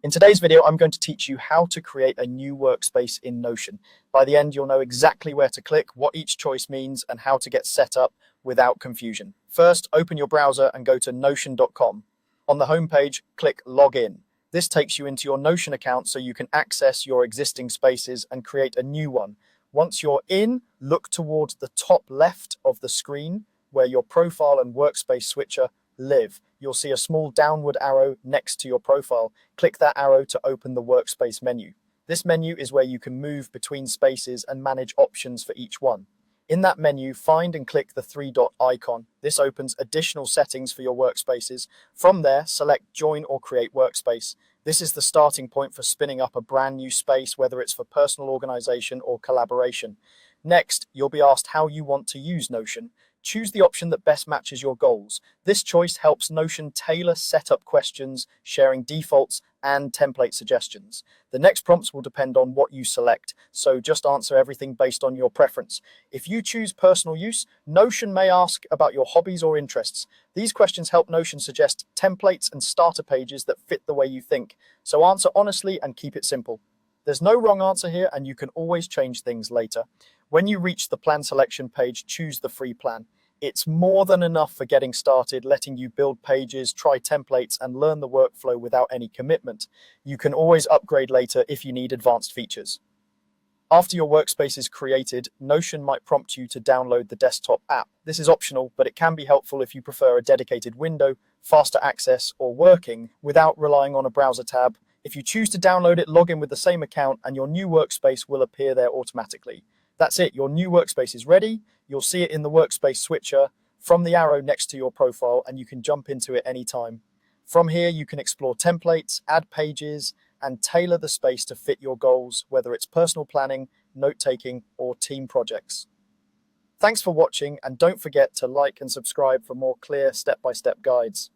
In today's video, I'm going to teach you how to create a new workspace in Notion. By the end, you'll know exactly where to click, what each choice means, and how to get set up without confusion. First, open your browser and go to notion.com. On the homepage, click Login. This takes you into your Notion account so you can access your existing spaces and create a new one. Once you're in, look towards the top left of the screen where your profile and workspace switcher live. You'll see a small downward arrow next to your profile. Click that arrow to open the workspace menu. This menu is where you can move between spaces and manage options for each one. In that menu, find and click the three-dot icon. This opens additional settings for your workspaces. From there, select Join or Create Workspace. This is the starting point for spinning up a brand new space, whether it's for personal organization or collaboration. Next, you'll be asked how you want to use Notion. Choose the option that best matches your goals. This choice helps Notion tailor setup questions, sharing defaults and template suggestions. The next prompts will depend on what you select, so just answer everything based on your preference. If you choose personal use, Notion may ask about your hobbies or interests. These questions help Notion suggest templates and starter pages that fit the way you think, so answer honestly and keep it simple. There's no wrong answer here, and you can always change things later. When you reach the plan selection page, choose the free plan. It's more than enough for getting started, letting you build pages, try templates, and learn the workflow without any commitment. You can always upgrade later if you need advanced features. After your workspace is created, Notion might prompt you to download the desktop app. This is optional, but it can be helpful if you prefer a dedicated window, faster access, or working without relying on a browser tab. If you choose to download it, log in with the same account and your new workspace will appear there automatically. That's it, your new workspace is ready. You'll see it in the workspace switcher from the arrow next to your profile, and you can jump into it anytime. From here, you can explore templates, add pages, and tailor the space to fit your goals, whether it's personal planning, note-taking, or team projects. Thanks for watching, and don't forget to like and subscribe for more clear step-by-step guides.